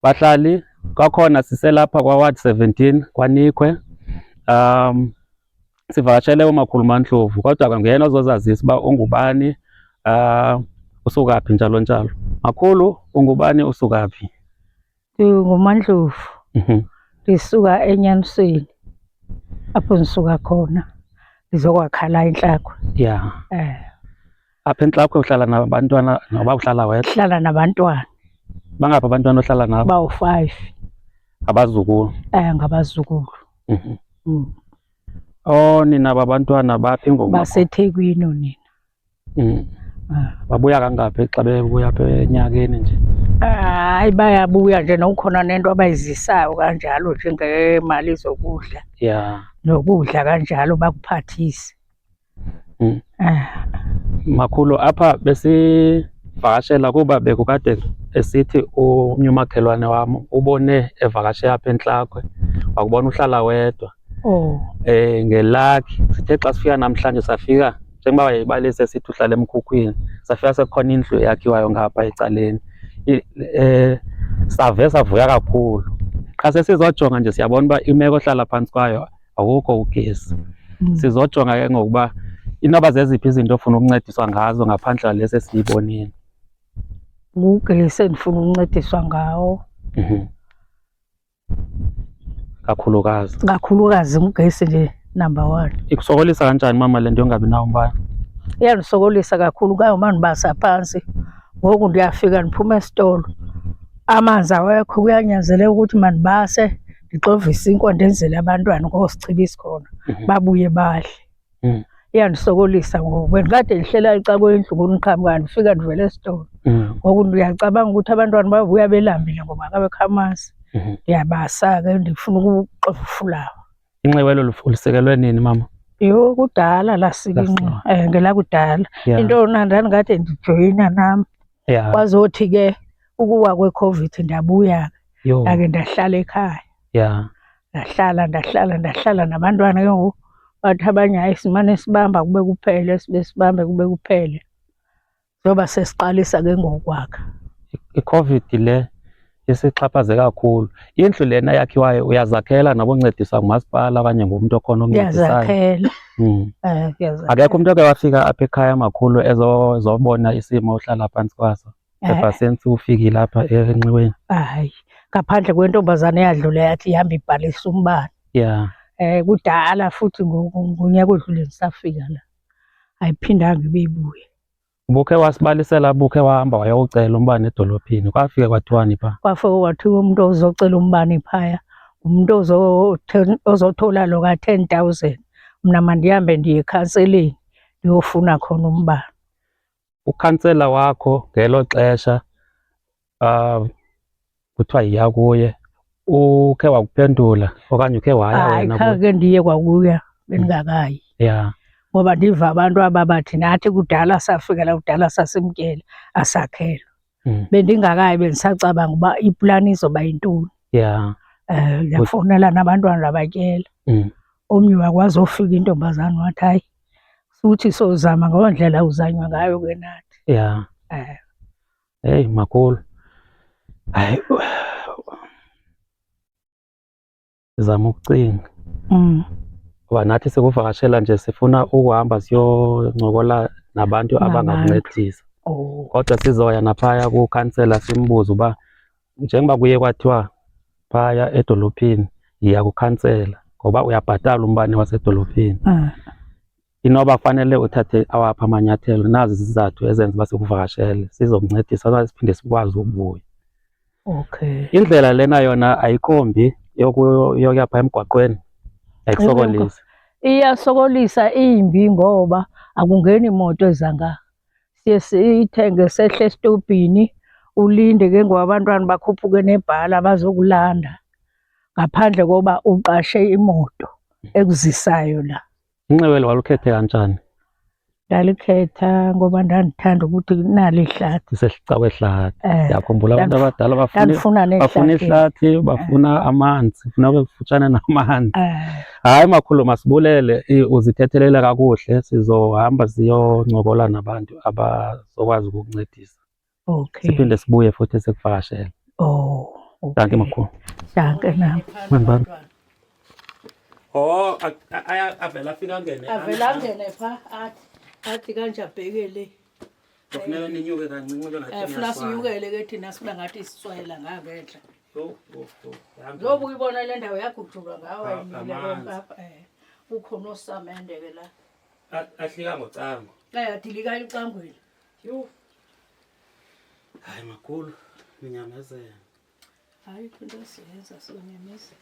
Bahlali kwakhona siselapha kwaWard 17 kwaNikhwe. Sivakashele umakhulu Mandlovu kodwa nguyena ozozazisa uba ungubani, usukaphi njalo njalo. Makhulu, ungubani usukaphi? NginguMandlovu. Ngisuka eNyanisweni apho ngisuka khona ngizokwakhala eNhlakwe. Ya. Apha eNhlakwe uhlala nabantwana noba uhlala wedwa? Hlala nabantwana. Bangaphi abantwana ohlala nabo? Bawu-5. Abazukulu? Ngabazukulu. Nina babantwana baphi ngoku? BaseThekwini nina. Babuya kangaphi xa bebuya apha enyakeni nje? Hayi, bayabuya nje nokukhona nento abayizisayo kanjalo njengemali zokudla. Ya. Nokudla kanjalo bakuphathise. Makhulu, apha besivakashela kuba bekukade esithi omnye umakhelwane wam ubone evakashe apha eNhlakwe, wakubona uhlala wedwa. Ngelakhi sithe xa sifika namhlanje safika njengoba wayebalise sithi uhlala eMkhukhwini, safika sekukhona indlu eyakhiwayo ngapha ecaleni. Save savuya kakhulu. Xa sesizojonga nje siyabona uba imeko ohlala phantsi kwayo awukho ugesi. Sizojonga ke ngokuba inoba zeziphi izinto ofuna ukuncediswa ngazo ngaphandle kwalesi esiyibonile. Ugesi endifuna ukuncediswa ngawo. Kakhulukazi ugesi nje number 1. Ikusokolisa kanjani mama le nto yongabi nawo umbane? Iyandisokolisa kakhulu kangoma ndibasa phantsi. Ngoku ndiyafika ndiphuma esitolo, amanzi awekho, kuyanyanzeleka ukuthi mandibase ndixove isinkwa ndenzele abantwana ngosichiba isikhona babuye badle. Iyandisokolisa ngoku bendikade ndihlela eca'kwendlu ngoniqhamka ndifika ndivele esitolo. Ngoku ndiyacabanga ukuthi abantwana bavuya belambile ngoba akabekho amanzi. Ndiyabasa ke ndifuna ukuxova ufulawa. Inxewelo ulisekelwe nini mama? Yho, kudala lasika inxiwa, ngelakudala. Into ndandikade ndijoyina nam. Kwazothi ke ukuwa kwe-COVID ndabuya ke ndake ndahlala ekhaya. Ndahlala nabantwana ke ngoku bathi abanye hayi simane sibamba kube kuphele, sibe sibambe kube kuphele. Zoba sesiqalisa ke ngokwakha. I-COVID le isixhaphaze kakhulu. Indlu lena yakhiwayo uyazakhela nokuncediswa ngumasipala okanye ngumntu okhona oncedisayo? Ndiyazakhela. Akekho umntu oke wafika apha ekhaya makhulu ezobona isimo ohlala phantsi kwaso ever since ufikile apha enxiweni? Hayi, ngaphandle kwentombazane eyadlula yathi ihamba ibhalisa umbane. Kudala futhi ngonyaka odlule ndisafika la, ayiphindanga ibe ibuye. Ubukhe wasibalisela, ubukhe wahamba wayowucela umbane edolophini, kwafike kwathiwani phaa? Kwafike kwathiwa umuntu ozocela umbane phaya umuntu ozothola lo ka-10,000, mna mandihambe ndiye ekhanseleni ndiyofuna khona umbane. Ukhansela wakho ngelo xesha kuthiwa yiya kuye, ukhe wakuphendula okanye ukhe waya wena? Hayi, khange ndiye kwakuya, bendingakayi. Ngoba ndiva abantu aba bathi nathi kudala safika la, kudala sasimkela asakhelwa. Bendingakayi bendisacabanga uba iplani izoba yintoni. Ndafowunela nabantwana ndabatyela. Omnye wakwazi ofika intombazane wathi hayi suthi sozama ngondlela uzanywa ngayo ke nathi. Heyi makhulu, hayi zama ukucinga ngoba nathi sikuvakashela nje sifuna ukuhamba siyoncokola nabantu abangakuncedisa. Kodwa sizoya naphaya kukhansela simbuze uba njengoba kuye kwathiwa phaya edolophini yiya kukhansela ngoba uyabhatala umbane wasedolophini, inoba kufanele uthathe awaphi amanyathelo. Nazi izizathu ezenza uba sikuvakashele, sizokuncedisa okanye siphinde sikwazi ukubuya. Indlela lena yona ayikho mbi yokuya phaa emgwaqweni? Ayikusokolisi? Iyasokolisa, imbi ngoba akungeni moto eza nga. Siye siyithenge sehle esitobhini ulinde ke ngoba abantwana bakhuphuke nebhala bazokulanda ngaphandle koba uqashe imoto ekuzisayo la. Inxewelo walukhethe kanjani? Ndalikhetha ngoba ndandithanda ukuthi nali ihlathi. Isecawe ehlathi. Ndiyakhumbula abantu abadala bafuna ihlathi, bafuna amanzi, funeka kufutshane namanzi. Hayi makhulu, masibulele, uzithethelele kakuhle, sizohamba siyoncokola nabantu abazokwazi ukukuncedisa. Siphinde sibuye futhi sikuvakashele. Danke makhulu. Danke nawe. Mandibani. Oh, avela afika angene. Avela angene pha athi kanje abhekele. Kufanele ninyuke kancinci bengathi. Funa sinyukele ke thina siba ngathi siswayela ngaketla. Ngoba uyibona le ndawo yagujulwa ngawe yimile lapha ukhona osamende ke la. Ahlika ngocango. Adilika icangweni. Yo. Hayi makhulu, ninyamezela. Hayi into esiyenza sonyamezela.